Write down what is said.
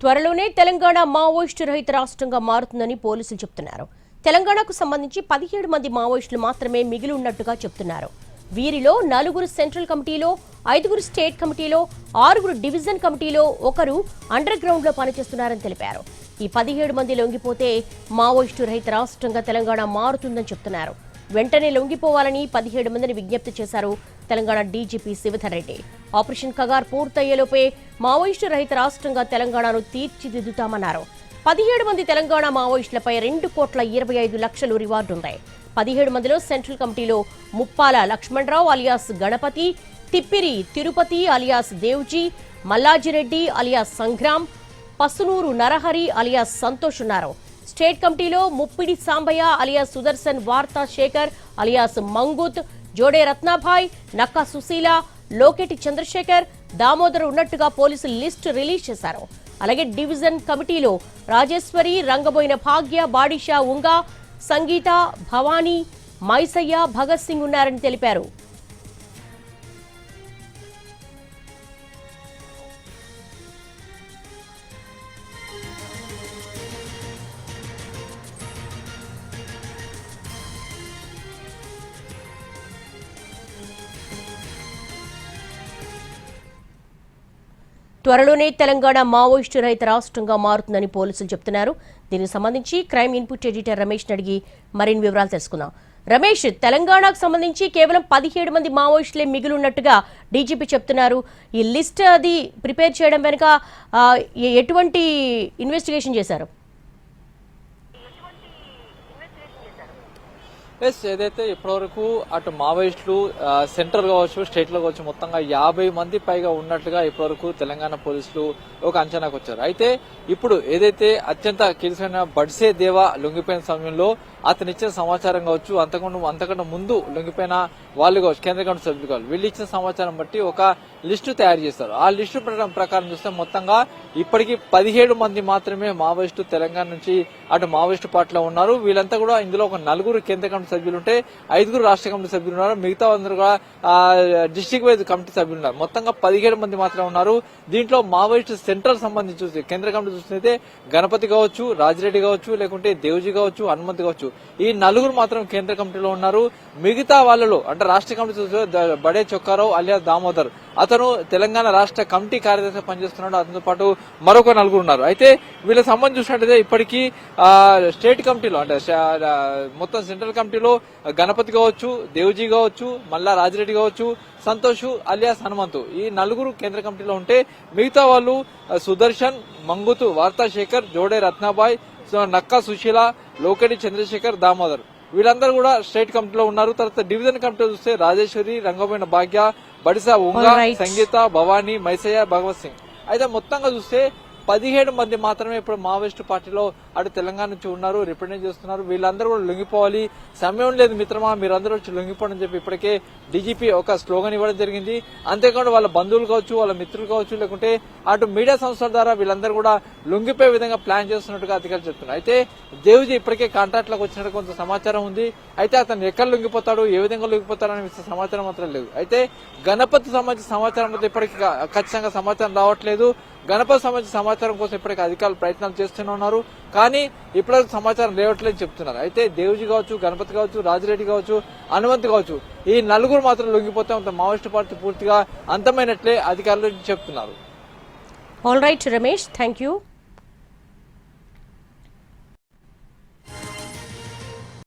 త్వరలోనే తెలంగాణ మావోయిస్టు రహిత రాష్ట్రంగా మారుతుందని పోలీసులు చెబుతున్నారు. తెలంగాణకు సంబంధించి 17 మంది మావోయిస్టులు మాత్రమే మిగిలి ఉన్నట్టుగా చెబుతున్నారు. వీరిలో 4 సెంట్రల్ కమిటీలో, 5 స్టేట్ కమిటీలో, 6 డివిజన్ కమిటీలో, 1 అండర్ గ్రౌండ్ లో పనిచేస్తున్నారని తెలిపారు. ఈ 17 మంది లొంగిపోతే మావోయిస్టు రహిత రాష్ట్రంగా తెలంగాణ మారుతుందని చెబుతున్నారు. వెంటనే లొంగిపోవాలని 17 మందిని విజ్ఞప్తి చేశారు తెలంగాణ డీజీపీ శివధర్ రెడ్డి. ఆపరేషన్ కగార్ పూర్తయ్యేలోపే మావోయిస్టు రహిత రాష్ట్రంగా తెలంగాణను తీర్చిదిద్దుతామన్నారు. 17 మంది తెలంగాణ మావోయిస్టులపై 2,25,00,000 రివార్డుంది. 17 మందిలో సెంట్రల్ కమిటీలో Muppala Lakshmanarao alias Ganapathi, Tippiri Tirupati alias Devji, Mallajireddy alias Sangram, Pasunuru Narahari alias Santosh ఉన్నారు. స్టేట్ కమిటీలో ముప్పిడి సాంబయ్య అలియాస్ సుదర్శన్, వార్తా శేఖర్ అలియాస్ మంగుత్, జోడే రత్నాభాయ్, నక్కా సుశీల, లోకేటి చంద్రశేఖర్, దామోదర్ ఉన్నట్టుగా పోలీసులు లిస్టు రిలీజ్ చేశారు. అలాగే డివిజన్ కమిటీలో రాజేశ్వరి, రంగబోయిన భాగ్య, బాడిషా, ఉంగా, సంగీత, భవానీ, మైసయ్య, భగత్ సింగ్ ఉన్నారని తెలిపారు. త్వరలోనే తెలంగాణ మావోయిస్టు రహిత రాష్ట్రంగా మారుతుందని పోలీసులు చెబుతున్నారు. దీనికి సంబంధించి క్రైమ్ ఇన్పుట్ ఎడిటర్ రమేష్ అడిగి మరిన్ని వివరాలు తెలుసుకుందాం. రమేష్, తెలంగాణకు సంబంధించి కేవలం 17 మంది మావోయిస్టులే మిగిలిన్నట్టుగా డీజీపీ చెప్తున్నారు. ఈ లిస్ట్ అది ప్రిపేర్ చేయడం వెనుక ఎటువంటి ఇన్వెస్టిగేషన్ చేశారు? ఏదైతే ఇప్పటివరకు అటు మావోయిస్టులు సెంట్రల్ కావచ్చు, స్టేట్ లో కావచ్చు, మొత్తంగా 50 మంది పైగా ఉన్నట్లుగా ఇప్పటివరకు తెలంగాణ పోలీసులు ఒక అంచనాకు వచ్చారు. అయితే ఇప్పుడు ఏదైతే అత్యంత కీలకమైన బడ్సే దేవా లొంగిపోయిన సమయంలో అతను ఇచ్చిన సమాచారం కావచ్చు, అంతకంటే ముందు లొంగిపోయిన వాళ్ళు కావచ్చు, కేంద్ర కమిటీ సభ్యులు కావచ్చు, వీళ్ళు ఇచ్చిన సమాచారం బట్టి ఒక లిస్టు తయారు చేస్తారు. ఆ లిస్టు ప్రకారం చూస్తే మొత్తంగా ఇప్పటికీ 17 మంది మాత్రమే మావోయిస్టు తెలంగాణ నుంచి అటు మావోయిస్టు పార్టీలో ఉన్నారు. వీళ్ళంతా కూడా ఇందులో ఒక 4 కేంద్ర కమిటీ సభ్యులు ఉంటే 5 రాష్ట్ర కమిటీ సభ్యులు ఉన్నారు. మిగతా అందరూ కూడా డిస్టిక్ వైజ్ కమిటీ సభ్యులు ఉన్నారు. మొత్తంగా 17 మంది మాత్రమే ఉన్నారు. దీంట్లో మావోయిస్టు సెంట్రల్ సంబంధించి చూస్తే కేంద్ర కమిటీ చూస్తే గణపతి కావచ్చు, రాజిరెడ్డి కావచ్చు, లేకుంటే దేవ్జీ కావచ్చు, హనుమంత్ కావచ్చు, ఈ 4 మాత్రం కేంద్ర కమిటీలో ఉన్నారు. మిగతా వాళ్ళలో అంటే రాష్ట్ర కమిటీ చూస్తే బడే చొక్కారావు అలియాస్ దామోదర్, అతను తెలంగాణ రాష్ట్ర కమిటీ కార్యదర్శిగా పనిచేస్తున్నాడు. అతనితో పాటు మరొక 4 ఉన్నారు. అయితే వీళ్ళకి సంబంధించి చూసినట్టయితే ఇప్పటికీ స్టేట్ కమిటీలో అంటే మొత్తం సెంట్రల్ కమిటీలో గణపతి కావచ్చు, దేవ్జీ కావచ్చు, మల్లా రాజిరెడ్డి కావచ్చు, సంతోష్ అలియాస్ హనుమంతు, ఈ 4 కేంద్ర కమిటీలో ఉంటే మిగతా వాళ్ళు సుదర్శన్, మంగుతు, వార్తా శేఖర్, జోడే రత్నాబాయ్, నక్కా సుశీల, లోకేటి చంద్రశేఖర్, దామోదర్, వీళ్ళందరూ కూడా స్టేట్ కమిటీలో ఉన్నారు. తర్వాత డివిజన్ కమిటీలో చూస్తే రాజేశ్వరి, రంగమైన భాగ్య, బడిసా, ఉంగా, సంగీత, భవానీ, మైసయ్య, భగవత్ సింగ్. అయితే మొత్తంగా చూస్తే 17 మంది మాత్రమే ఇప్పుడు మావోయిస్టు పార్టీలో అటు తెలంగాణ నుంచి ఉన్నారు, రిప్రజెంట్ చేస్తున్నారు. వీళ్ళందరూ కూడా లొంగిపోవాలి, సమయం లేదు మిత్రమా, మీరందరూ వచ్చి లొంగిపోవడం చెప్పి ఇప్పటికే డీజీపీ ఒక స్లోగన్ ఇవ్వడం జరిగింది. అంతేకాకుండా వాళ్ళ బంధువులు కావచ్చు, వాళ్ళ మిత్రులు కావచ్చు, లేకుంటే అటు మీడియా సంస్థల ద్వారా వీళ్ళందరూ కూడా లొంగిపోయే విధంగా ప్లాన్ చేస్తున్నట్టుగా అధికారులు చెప్తున్నారు. అయితే దేవ్జీ ఇప్పటికే కాంట్రాక్ట్ లోకి వచ్చినట్టు కొంత సమాచారం ఉంది. అయితే అతను ఎక్కడ లొంగిపోతాడు, ఏ విధంగా లొంగిపోతాడు అనే సమాచారం మాత్రం లేదు. అయితే గణపతి సంబంధించిన సమాచారం అయితే ఇప్పటికీ ఖచ్చితంగా సమాచారం రావట్లేదు. గణపతి సంబంధించిన సమాచారం కోసం ఇప్పటికీ అధికారులు ప్రయత్నాలు చేస్తూనే ఉన్నారు. కానీ ఇప్పటివరకు సమాచారం లేవట్లేదు చెప్తున్నారు. అయితే దేవ్జీ కావచ్చు, గణపతి కావచ్చు, రాజిరెడ్డి కావచ్చు, హనుమంత్ కావచ్చు, ఈ 4 మాత్రం లొంగిపోతే మావోయిస్టు పార్టీ పూర్తిగా అంతమైనట్లే అధికారులు చెప్తున్నారు. All right Ramesh, thank you.